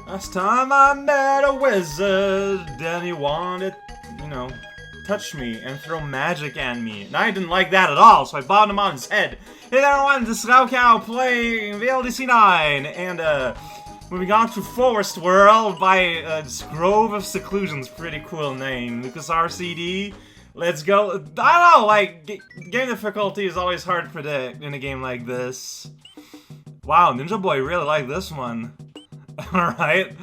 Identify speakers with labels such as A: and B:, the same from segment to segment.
A: Last time I met a wizard, then he wanted, you know, touch me and throw magic at me. And I didn't like that at all, so I bobbed him on his head. Hey there, everyone, this is Cow playing vldc9, and moving on to Forest World by this Grove of Seclusion's pretty cool name. Lucas RCD, let's go. I don't know, like, game difficulty is always hard to predict in a game like this. Wow, Ninja Boy really liked this one. Alright.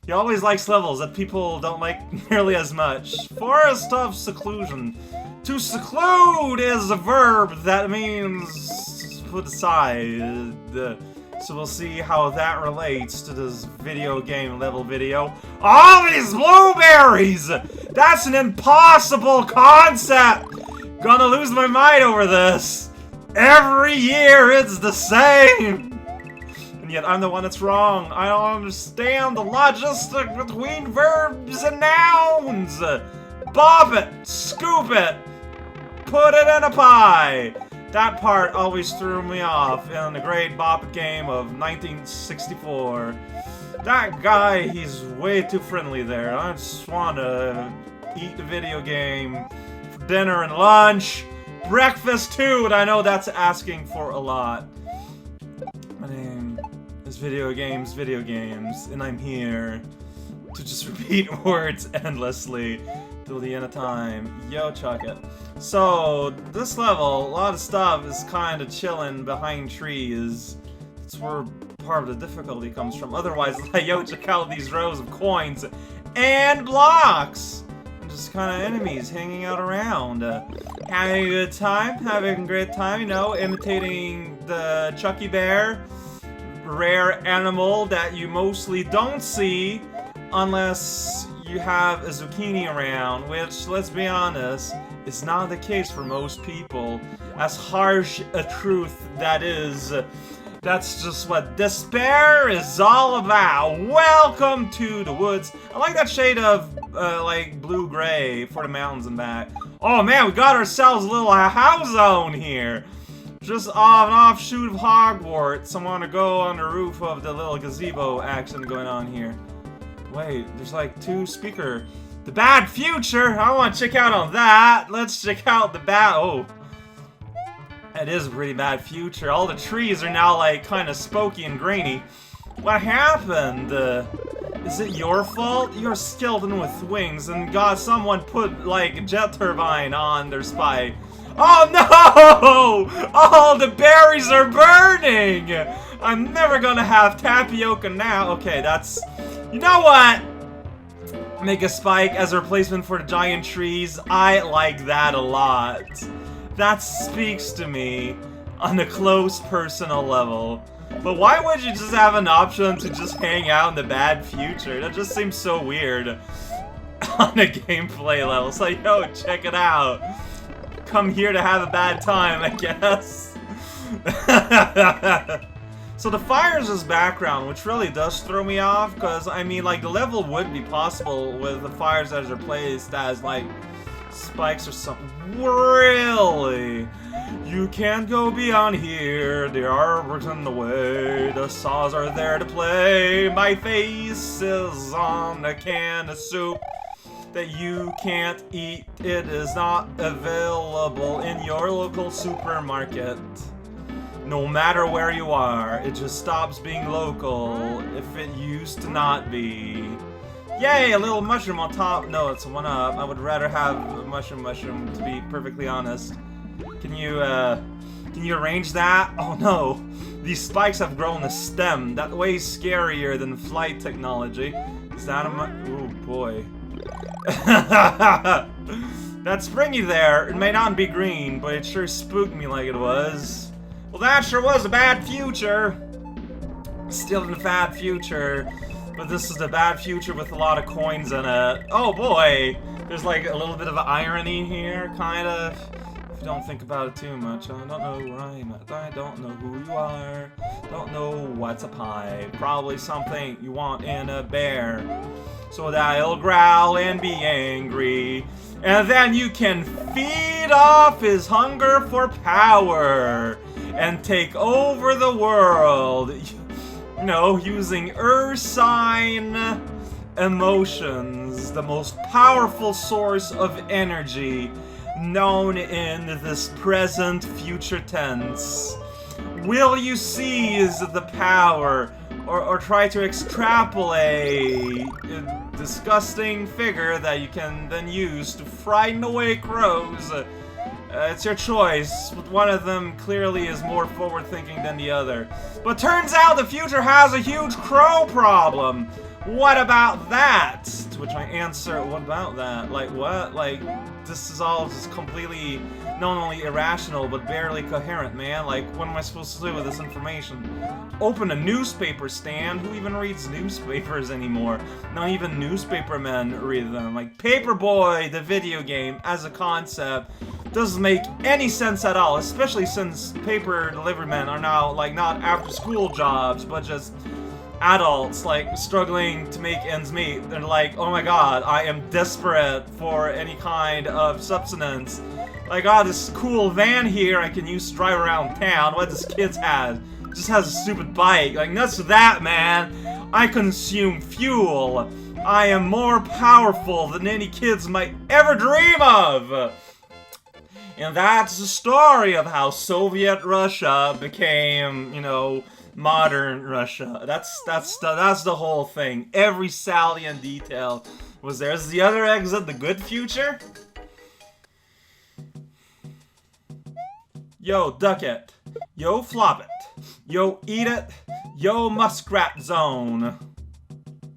A: He always likes levels that people don't like nearly as much. Forest of Seclusion. To seclude is a verb that means put aside. So we'll see how that relates to this video game level video. All these blueberries! That's an impossible concept! Gonna lose my mind over this. Every year it's the same! Yet I'm the one that's wrong. I don't understand the logistic between verbs and nouns. Bob it, scoop it, put it in a pie. That part always threw me off in the great Bop It game of 1964. That guy, he's way too friendly there. I just want to eat the video game for dinner and lunch, breakfast too, and I know that's asking for a lot. My name is video games, and I'm here to just repeat words endlessly till the end of time. Yo, chuck it. So, this level, a lot of stuff is kind of chilling behind trees. That's where part of the difficulty comes from. Otherwise, like, yo, check out these rows of coins and blocks! And just kind of enemies hanging out around. Having a good time, having a great time, you know, imitating the Chucky Bear. Rare animal that you mostly don't see unless you have a zucchini around, which, let's be honest, is not the case for most people. As harsh a truth that is, that's just what despair is all about. Welcome to the woods. I like that shade of, like, blue-gray for the mountains and back. Oh man, we got ourselves a little house zone here. Just an offshoot of Hogwarts. I want to go on the roof of the little gazebo action going on here. Wait, there's like two speaker. The bad future! I want to check out on that. Let's check out the bad... Oh. It is a pretty bad future. All the trees are now like kind of spooky and grainy. What happened? Is it your fault? You're a skeleton with wings and someone put like a jet turbine on their spike. Oh no! All the berries are burning! I'm never gonna have tapioca now. Okay, that's... You know what? Make a spike as a replacement for the giant trees. I like that a lot. That speaks to me on a close personal level. But why would you just have an option to just hang out in the bad future? That just seems so weird on a gameplay level. It's like, yo, check it out. Come here to have a bad time, I guess. So the fire's this background, which really does throw me off, because, I mean, like, the level would be possible with the fires as are placed as, like, spikes or something. Really? You can't go beyond here, the artwork's in the way, the saws are there to play, my face is on a can of soup that you can't eat. It is not available in your local supermarket. No matter where you are, it just stops being local if it used to not be. Yay, a little mushroom on top. No, it's a 1-up. I would rather have a mushroom, to be perfectly honest. Can you arrange that? Oh no, these spikes have grown a stem. That's way scarier than flight technology. Is that a oh boy. That springy there, it may not be green, but it sure spooked me like it was. Well, that sure was a bad future. Still in the bad future, but this is the bad future with a lot of coins in it. Oh boy, there's like a little bit of irony here, kind of. If you don't think about it too much, I don't know where I'm at. I don't know who you are. Don't know what's a pie. Probably something you want in a bear. So that he'll growl and be angry. And then you can feed off his hunger for power and take over the world. you know, using Ursine emotions, the most powerful source of energy known in this present future tense. Will you seize the power or try to extrapolate a disgusting figure that you can then use to frighten away crows? It's your choice, but one of them clearly is more forward-thinking than the other. But turns out the future has a huge crow problem. What about that? To which I answer, what about that? Like, what? Like, this is all just completely, not only irrational, but barely coherent, man. Like, what am I supposed to do with this information? Open a newspaper stand? Who even reads newspapers anymore? Not even newspaper men read them. Like, Paperboy, the video game, as a concept, doesn't make any sense at all, especially since paper delivery men are now, like, not after-school jobs, but just adults, like, struggling to make ends meet. They're like, oh my god, I am desperate for any kind of subsistence. Like, oh, this cool van here I can use to drive around town. What this kid's has? Just has a stupid bike. Like, nuts to that, man. I consume fuel. I am more powerful than any kids might ever dream of. And that's the story of how Soviet Russia became, you know, modern Russia. That's the whole thing. Every salient detail was there. Is the other exit the good future? Yo, duck it. Yo, flop it. Yo, eat it. Yo, muskrat zone.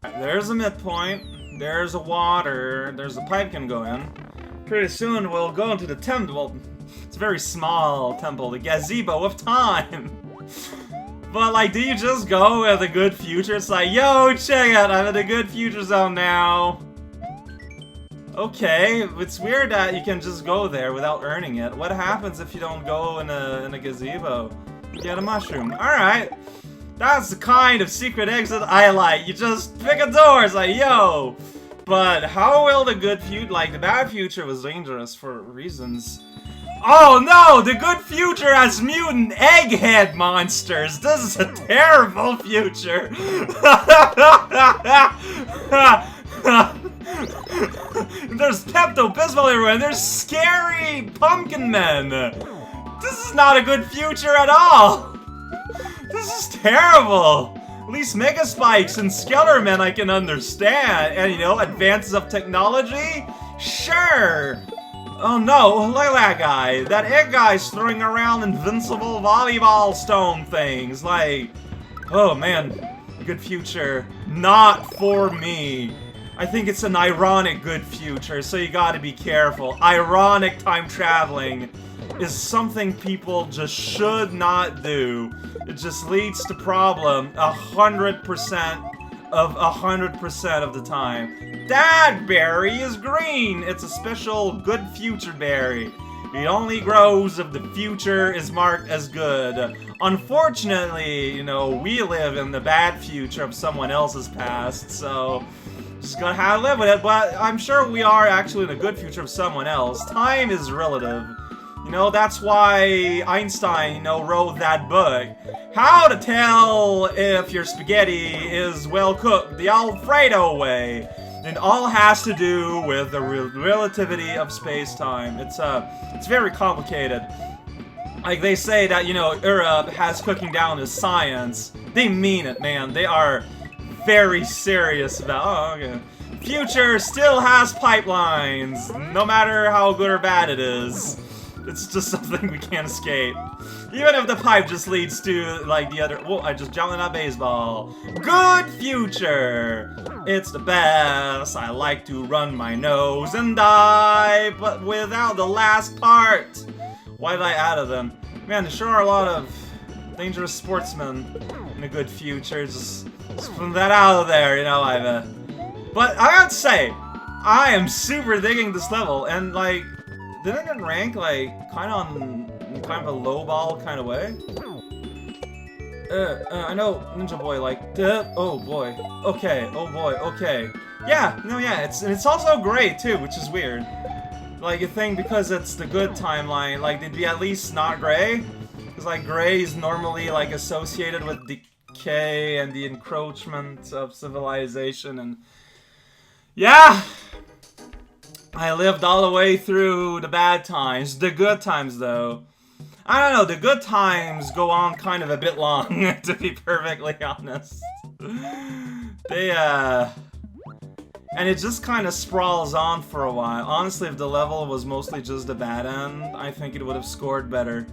A: There's a midpoint. There's a water. There's a pipe can go in. Pretty soon we'll go into the temple. It's a very small temple, the gazebo of time. But, like, do you just go with a good future? It's like, yo, check it, I'm in a good future zone now. Okay, it's weird that you can just go there without earning it. What happens if you don't go in a gazebo? You get a mushroom. Alright. That's the kind of secret exit I like. You just pick a door, it's like, yo. But how will the good future, like, the bad future was dangerous for reasons. Oh no, the good future has mutant egghead monsters. This is a terrible future. There's Pepto-Bismol everywhere, and there's scary pumpkin men. This is not a good future at all. This is terrible. At least Mega Spikes and Skellerman I can understand. And, you know, advances of technology? Sure. Oh no, look at that guy. That egg guy's throwing around invincible volleyball stone things. Like, oh man, good future. Not for me. I think it's an ironic good future, so you gotta be careful. Ironic time traveling is something people just should not do. It just leads to problem 100% of 100% of the time. That berry is green. It's a special good future berry. It only grows if the future is marked as good. Unfortunately, you know, we live in the bad future of someone else's past, so just gotta have to live with it. But I'm sure we are actually in a good future of someone else. Time is relative. You know, that's why Einstein, you know, wrote that book. How to tell if your spaghetti is well cooked the Alfredo way. It all has to do with the relativity of space-time. It's very complicated. Like, they say that, you know, Europe has cooking down as science. They mean it, man. They are very serious about, oh, okay. Future still has pipelines, no matter how good or bad it is. It's just something we can't escape. Even if the pipe just leads to, like, the other... Whoa, I just jumped in that baseball. Good future! It's the best. I like to run my nose and die, but without the last part. Why did I add it then? Man, there sure are a lot of dangerous sportsmen in a good future. Just put that out of there, you know, But I have to say, I am super digging this level, and, like... Didn't it rank, like, kind of a low-ball kind of way? I know Ninja Boy, like, oh boy, okay, oh boy, okay. Yeah, no, yeah, it's also gray, too, which is weird. Like, you think because it's the good timeline, like, they'd be at least not gray? Because, like, gray is normally, like, associated with decay and the encroachment of civilization, and yeah, I lived all the way through the bad times. The good times, though, I don't know, the good times go on kind of a bit long, to be perfectly honest. They, and it just kind of sprawls on for a while. Honestly, if the level was mostly just the bad end, I think it would have scored better.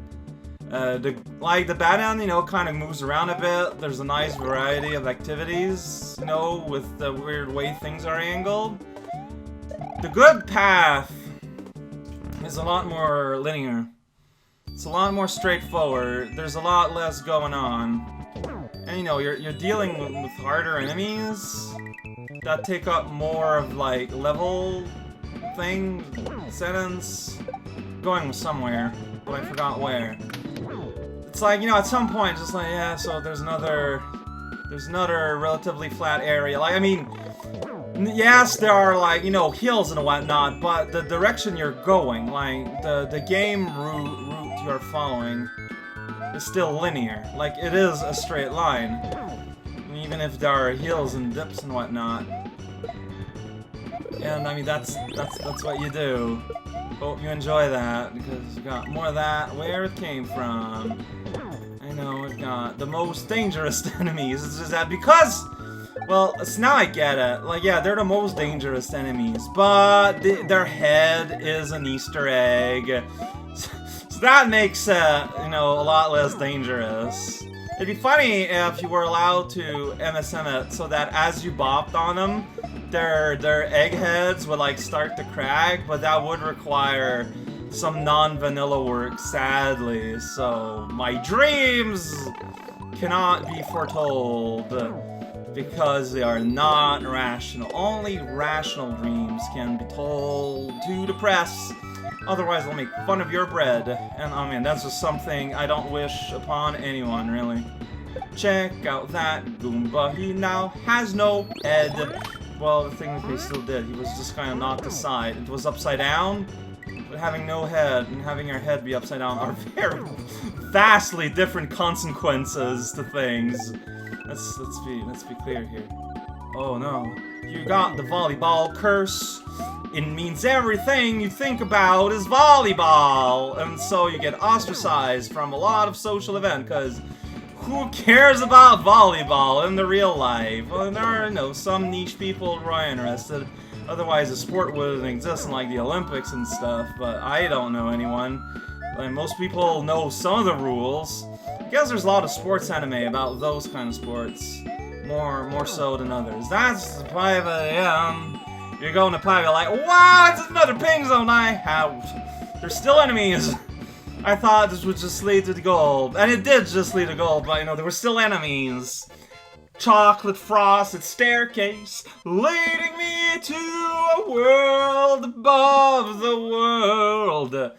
A: The bad end, you know, kind of moves around a bit. There's a nice variety of activities, you know, with the weird way things are angled. The good path is a lot more linear. It's a lot more straightforward. There's a lot less going on. And you know, you're dealing with harder enemies that take up more of like level thing, sentence, going somewhere, but I forgot where. It's like, you know, at some point, just like, yeah, so there's another relatively flat area. Like, I mean, yes, there are, like, you know, hills and whatnot, but the direction you're going, like, the game route you're following is still linear. Like, it is a straight line, even if there are hills and dips and whatnot. And, I mean, that's what you do. Hope you enjoy that, because you got more of that where it came from. I know, we've got the most dangerous enemies. It's just that because, well, so now I get it. Like, yeah, they're the most dangerous enemies, but their head is an Easter egg. So that makes it, you know, a lot less dangerous. It'd be funny if you were allowed to MSM it so that as you bopped on them, their egg heads would like start to crack, but that would require some non-vanilla work, sadly. So my dreams cannot be foretold because they are not rational. Only rational dreams can be told to the press. Otherwise, they'll make fun of your bread. And I mean, that's just something I don't wish upon anyone, really. Check out that Goomba. He now has no head. Well, the thing that he still did, he was just kind of knocked aside. It was upside down, but having no head and having your head be upside down are very vastly different consequences to things. Let's be clear here. Oh no. You got the volleyball curse. It means everything you think about is volleyball. And so you get ostracized from a lot of social events, because who cares about volleyball in the real life? Well, there are, you know, some niche people who are interested. Otherwise, the sport wouldn't exist in, like, the Olympics and stuff. But I don't know anyone. Like, most people know some of the rules. I guess there's a lot of sports anime about those kind of sports. More so than others. That's private, you're going to private like, wow, it's another ping zone I have. There's still enemies. I thought this would just lead to the gold. And it did just lead to gold, but, you know, there were still enemies. Chocolate frosted staircase leading me to a world above the world.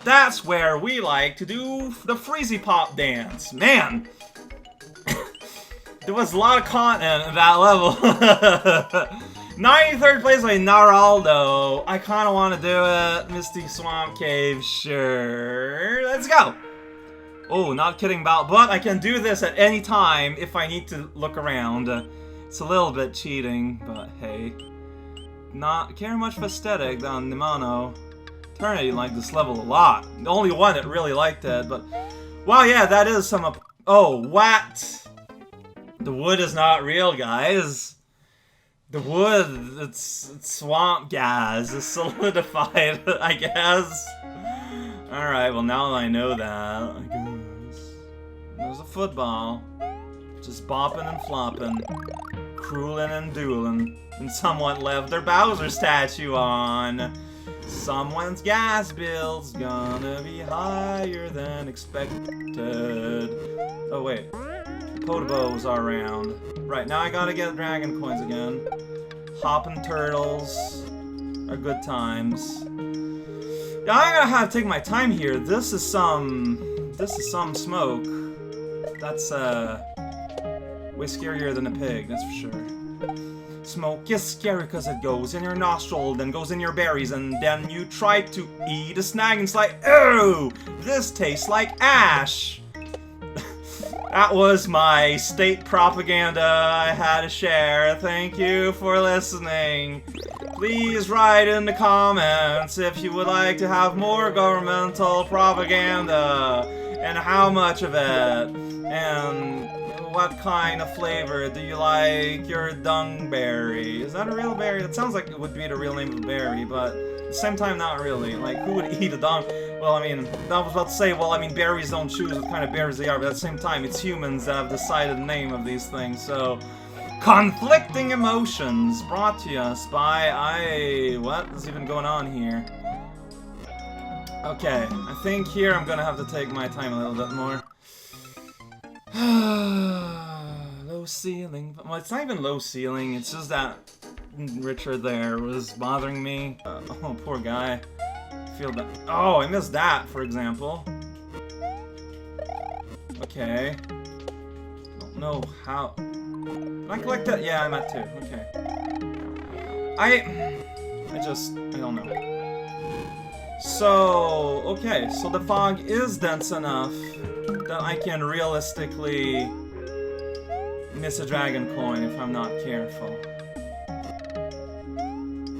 A: That's where we like to do the Freezy Pop dance. Man, there was a lot of content in that level. 93rd place by Naraldo. I kind of want to do it. Misty Swamp Cave, sure. Let's go. Oh, not kidding about, but I can do this at any time if I need to look around. It's a little bit cheating, but hey. Not care much for aesthetic than Nimano. Eternity liked this level a lot. The only one that really liked it, but... Wow, yeah, that is some... Oh, what? The wood is not real, guys. The wood, it's swamp gas. It's solidified, I guess. Alright, well now that I know that, I guess. There's a football. Just bopping and flopping. Cruelin' and duelin'. And someone left their Bowser statue on. Someone's gas bill's gonna be higher than expected. Oh wait, Potobos are around. Right, now I gotta get dragon coins again. Hoppin' turtles are good times. Yeah, I'm gonna have to take my time here. This is some smoke. That's way scarier than a pig, that's for sure. Smoke is scary because it goes in your nostril, then goes in your berries, and then you try to eat a snag and it's like, oh, this tastes like ash. That was my state propaganda I had to share. Thank you for listening. Please write in the comments if you would like to have more governmental propaganda, and how much of it, and what kind of flavor. Do you like your dungberry? Is that a real berry? That sounds like it would be the real name of a berry, but at the same time not really. Like, who would eat a dung? Well, I mean, I was about to say, well, I mean, berries don't choose what kind of berries they are, but at the same time, it's humans that have decided the name of these things, so... Conflicting emotions, brought to us by what is even going on here? Okay, I think here I'm gonna have to take my time a little bit more. Low ceiling. Well, it's not even low ceiling, it's just that Richard there was bothering me. Oh, poor guy. I feel that. Oh, I missed that, for example. Okay. Don't know how. Can I collect that? Yeah, I'm at 2. Okay. I don't know. So, okay, so the fog is dense enough that I can realistically miss a dragon coin if I'm not careful.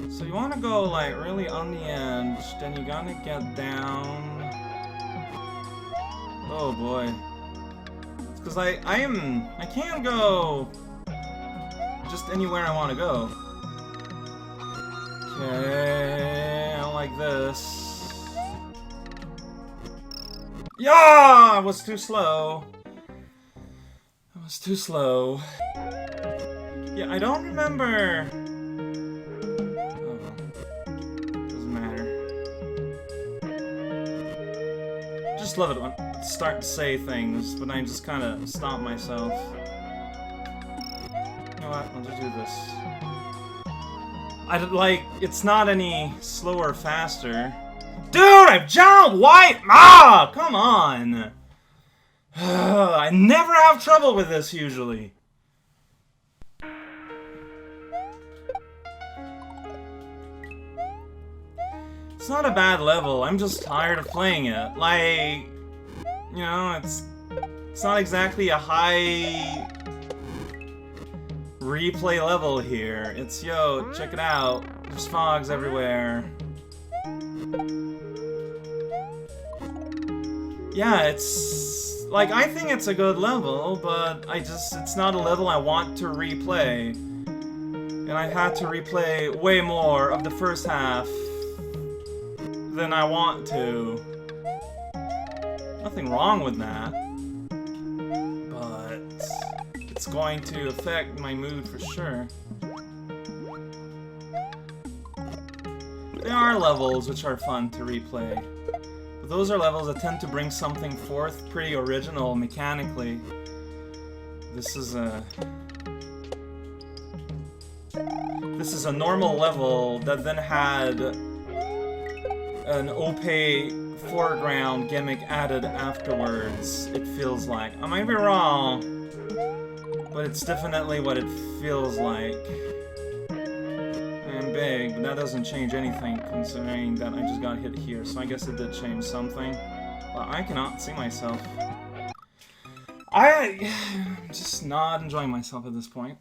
A: So you want to go, like, really on the edge, then you gotta get down. Oh boy. It's because I can't go just anywhere I want to go. Okay, I don't like this. Yeah, I was too slow. I was too slow. Yeah, I don't remember. Oh, doesn't matter. Just love it when I start to say things, but I just kind of stop myself. I'll just do this. It's not any slower or faster. Dude, I've jumped! Why? Ah, come on! I never have trouble with this, usually. It's not a bad level, I'm just tired of playing it. Like, you know, it's not exactly a high replay level here. It's, yo, check it out. There's fogs everywhere. Yeah, it's... like, I think it's a good level, but it's not a level I want to replay. And I had to replay way more of the first half than I want to. Nothing wrong with that. It's going to affect my mood for sure. There are levels which are fun to replay, but those are levels that tend to bring something forth pretty original mechanically. This is a normal level that then had an opaque foreground gimmick added afterwards, it feels like. I might be wrong, but it's definitely what it feels like. And big, but that doesn't change anything considering that I just got hit here, so I guess it did change something. But I cannot see myself. I'm just not enjoying myself at this point.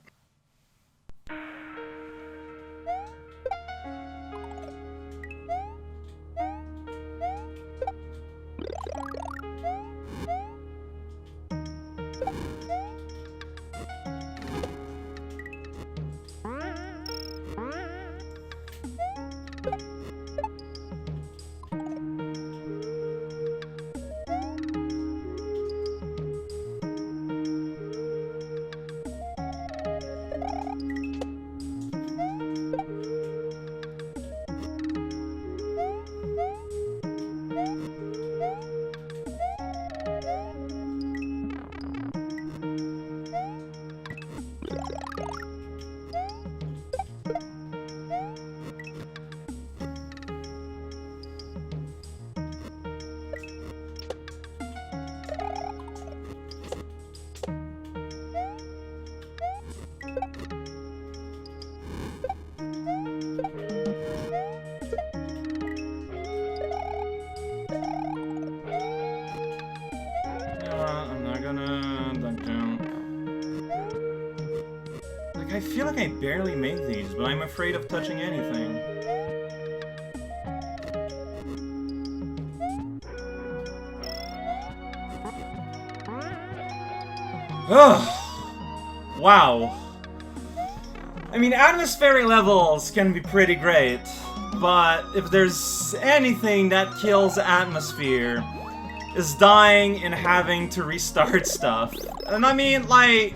A: feel like I barely made these, but I'm afraid of touching anything. Ugh. Wow. I mean, atmospheric levels can be pretty great, but if there's anything that kills atmosphere, is dying and having to restart stuff. And I mean, like,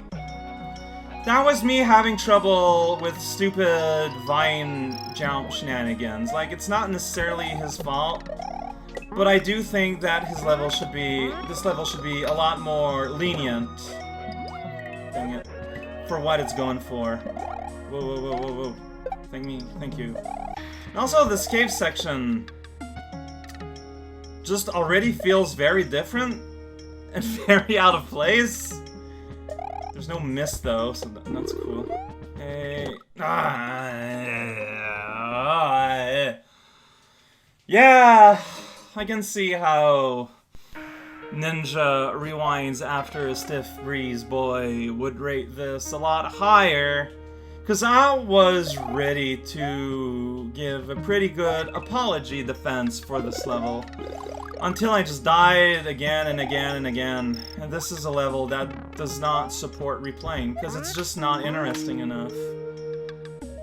A: that was me having trouble with stupid vine jump shenanigans. Like, it's not necessarily his fault, but I do think that this level should be a lot more lenient. Dang it. For what it's going for. Whoa, whoa, whoa, whoa, whoa. Thank you. And also, this cave section just already feels very different and very out of place. There's no mist though, so that's cool. Hey. Yeah, I can see how Ninja Rewinds After a Stiff Breeze Boy would rate this a lot higher. Because I was ready to give a pretty good apology defense for this level. Until I just died again and again and again. And this is a level that does not support replaying, because it's just not interesting enough.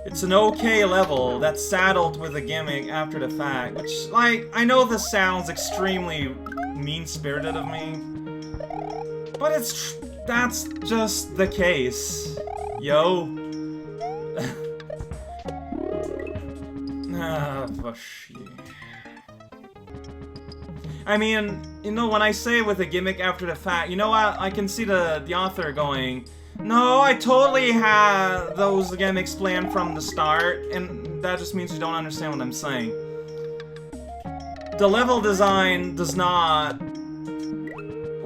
A: It's an okay level that's saddled with a gimmick after the fact, which, like, I know this sounds extremely mean-spirited of me, but that's just the case. Yo. For shit. I mean, you know, when I say with a gimmick after the fact, you know what? I can see the author going, no, I totally had those gimmicks planned from the start, and that just means you don't understand what I'm saying. The level design does not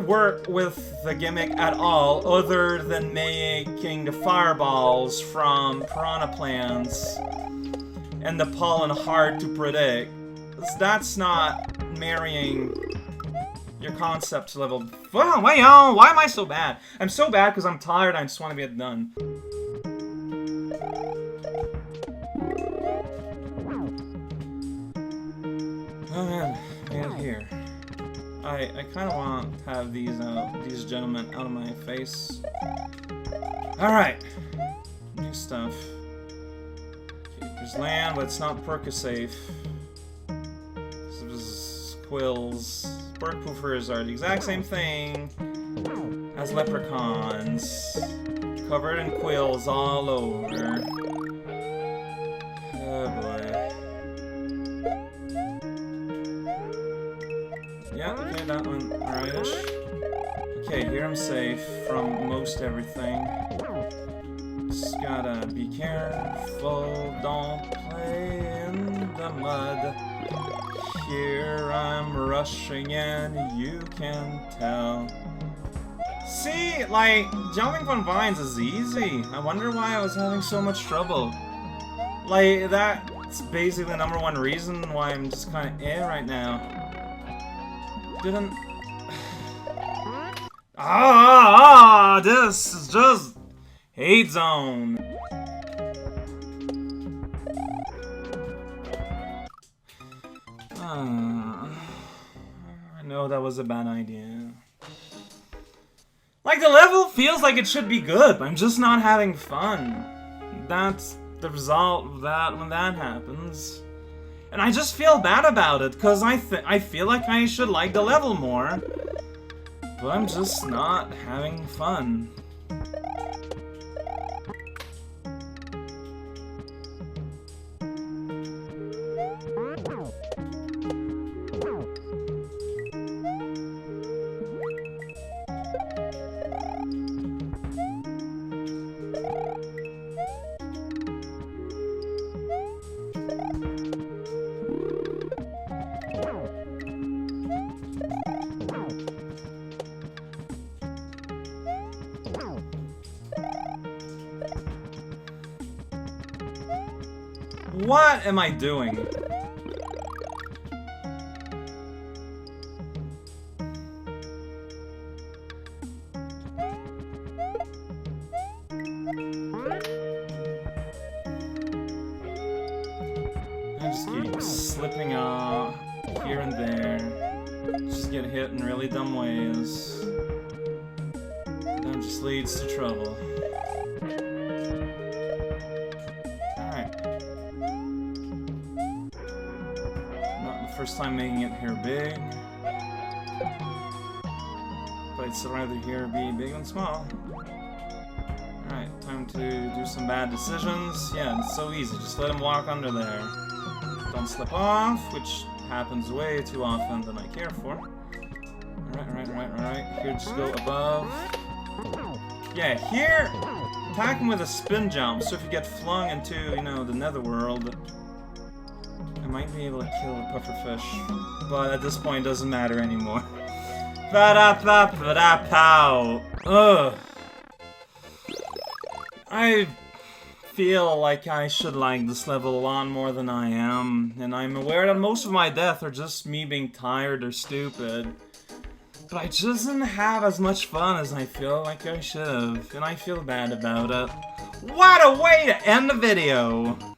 A: work with the gimmick at all, other than making the fireballs from piranha plants and the pollen hard to predict. That's not marrying your concepts level. Whoa, wait, oh, why am I so bad? I'm so bad because I'm tired. I just want to get done. Oh man, man, here. I kind of want to have these gentlemen out of my face. All right, new stuff. Okay, there's land, but it's not Percasafe. Quills. Bark poofers are the exact same thing as leprechauns. Covered in quills all over. Oh boy. Yeah, okay, that one. Alrightish. Okay, here I'm safe from most everything. Just gotta be careful, don't play in the mud. Here I'm rushing and you can tell. See, like, jumping from vines is easy. I wonder why I was having so much trouble. Like, that's basically the #1 reason why I'm just kind of right now. Didn't... this is just hate zone. I know that was a bad idea. Like, the level feels like it should be good, but I'm just not having fun. That's the result of that when that happens. And I just feel bad about it, because I feel like I should like the level more. But I'm just not having fun. What am I doing? I just keep slipping off here and there. Just get hit in really dumb ways. That just leads to trouble. Alright. Not the first time making it here big. But I'd still rather here be big and small. Alright, time to do some bad decisions. Yeah, it's so easy. Just let him walk under there. Don't slip off, which happens way too often than I care for. Alright. Here, just go above. Yeah, here, attack him with a spin jump, so if you get flung into, you know, the netherworld, I might be able to kill the pufferfish. But at this point, it doesn't matter anymore. Ba-da-ba-ba-da-pow! Ugh. I feel like I should like this level a lot more than I am, and I'm aware that most of my deaths are just me being tired or stupid. But I just didn't have as much fun as I feel like I should have, and I feel bad about it. What a way to end the video!